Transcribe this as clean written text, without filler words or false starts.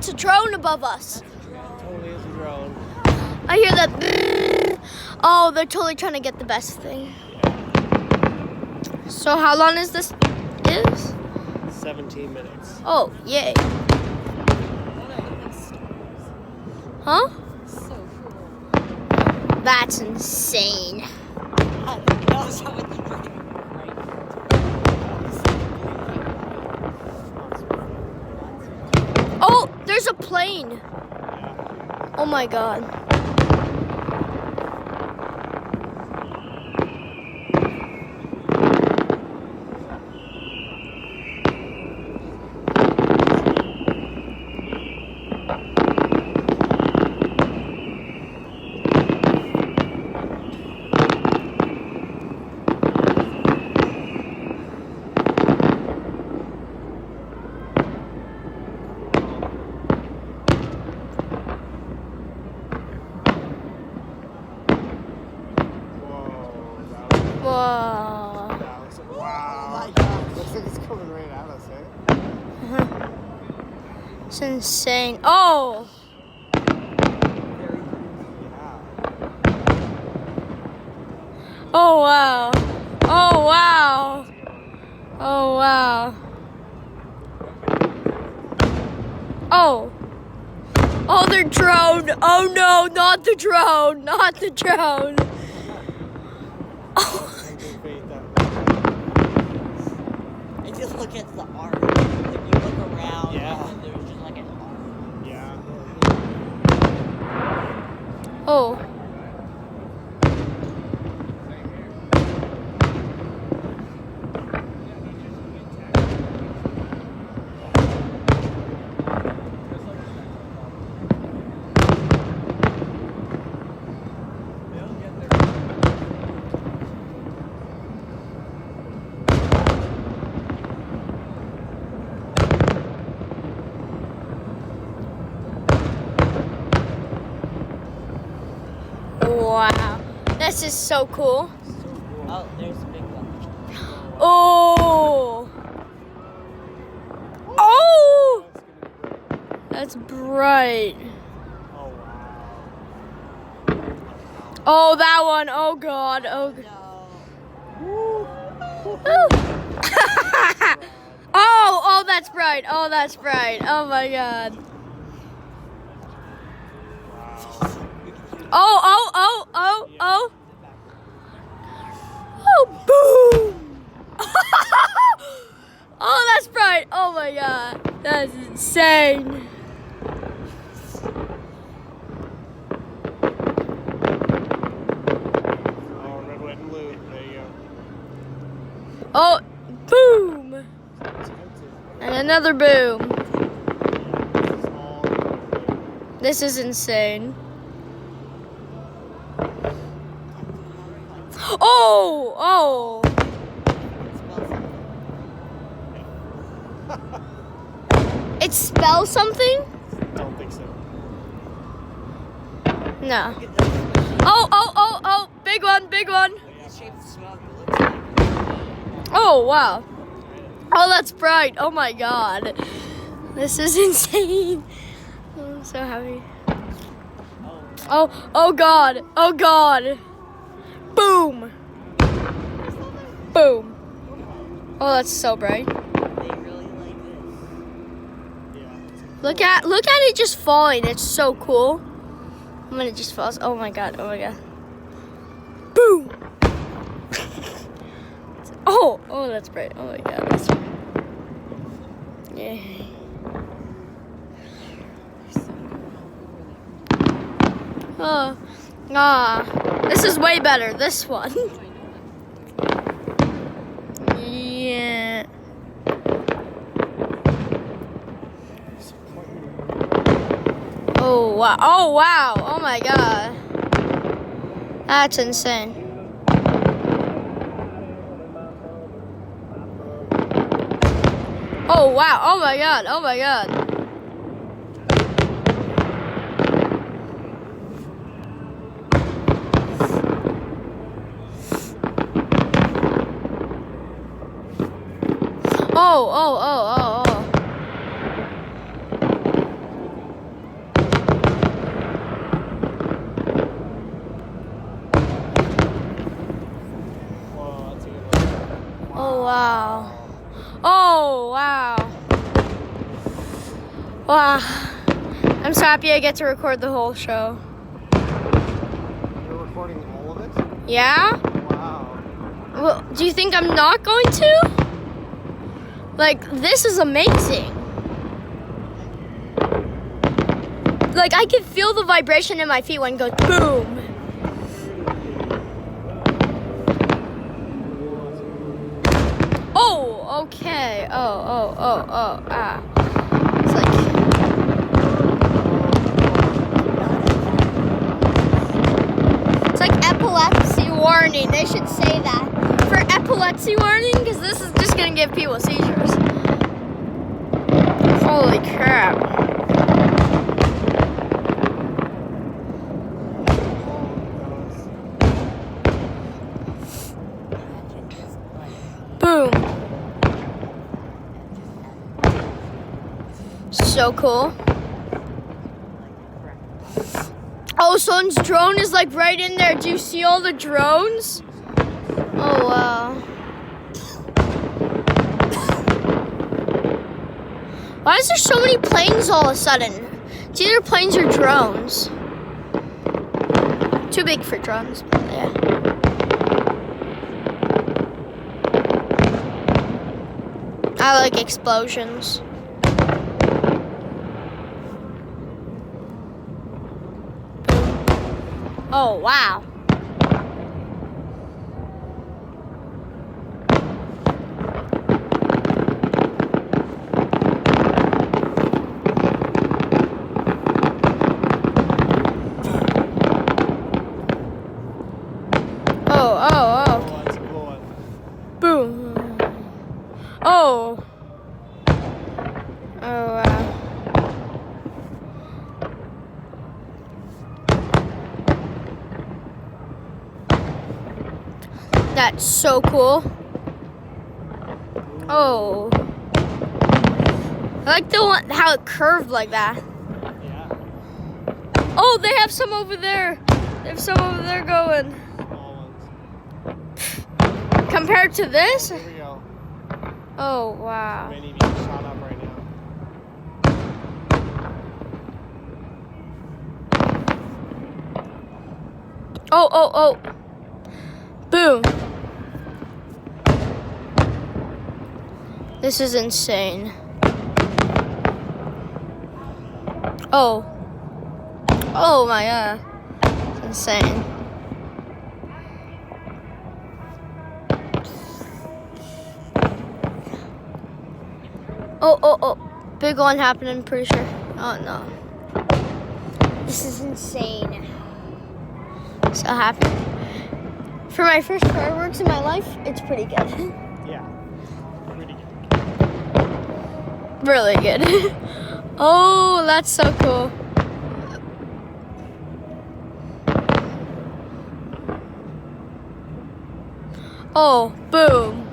that's a drone above us. Totally is a drone. I hear that. Oh, they're totally trying to get the best thing. So how long is this? 17 minutes. Oh, yay. Huh? So cool. That's insane. Oh, there's a plane. Oh my god. Whoa. Wow. Looks like it's coming right at us, eh? It's insane. Oh! Oh wow. Oh wow. Oh wow. Oh. Oh, they're drone. Oh no, not the drone. Not the drone. Oh. If you look at the art, if you look around, Yeah. and there's just like an art. Yeah. Oh. Wow. This is so cool. Oh, there's a big one. Oh. Oh. That's bright. Oh, wow. Oh, that one. Oh god. Oh. No. Oh, oh, that's bright. Oh, that's bright. Oh my god. Oh, oh, oh, oh, oh. Oh, boom. Oh, that's bright. Oh my god. That's insane. Oh, red, white, and blue. There you go. Oh, boom. And another boom. This is insane. Oh, oh. It spells something? Don't think so. No. Oh, oh, oh, oh. Big one, big one. The shape of smoke, it looks like. Oh, wow. Oh, that's bright. Oh my god. This is insane. I'm so happy. Oh, oh god. Oh god. Boom. Boom. Oh, that's so bright. They really like this. Yeah. Look at it just falling. It's so cool. When it just falls. Oh my god. Oh my god. Boom. Oh, oh, that's bright. Oh my god. That's bright. Yay. Oh, this is way better. This one. Yeah. Oh wow! Oh wow! Oh my god! That's insane. Oh wow! Oh my god! Oh my god! Oh, oh, oh, oh, oh. wow. Oh, wow. Wow. I'm so happy I get to record the whole show. You're recording all of it? Yeah? Wow. Well, do you think I'm not going to? Like, this is amazing. Like, I can feel the vibration in my feet when it goes boom. Oh, okay. It's like... It's like epilepsy warning. They should say that. For epilepsy warning, because this is just going to give people seizures. Holy crap. Boom. So cool. Oh, someone's drone is like right in there. Do you see all the drones? Oh, wow. Why is there so many planes all of a sudden? It's either planes or drones. Too big for drones, but yeah. I like explosions. Oh, wow. Oh. That's a cool one. Boom. Oh. Oh, wow. That's so cool. Oh. I like the one, how it curved like that. Yeah. Oh, they have some over there. They have some over there going. Small ones. Compared to this? Here we go. Oh, wow. Many being shot up right now. Oh. Boom. This is insane. Oh. Oh my god. It's insane. Oh. Big one happening, pretty sure. Oh no. This is insane. So happy. For my first fireworks in my life, it's pretty good. Yeah. Pretty good. Really good. Oh, that's so cool. Oh, boom.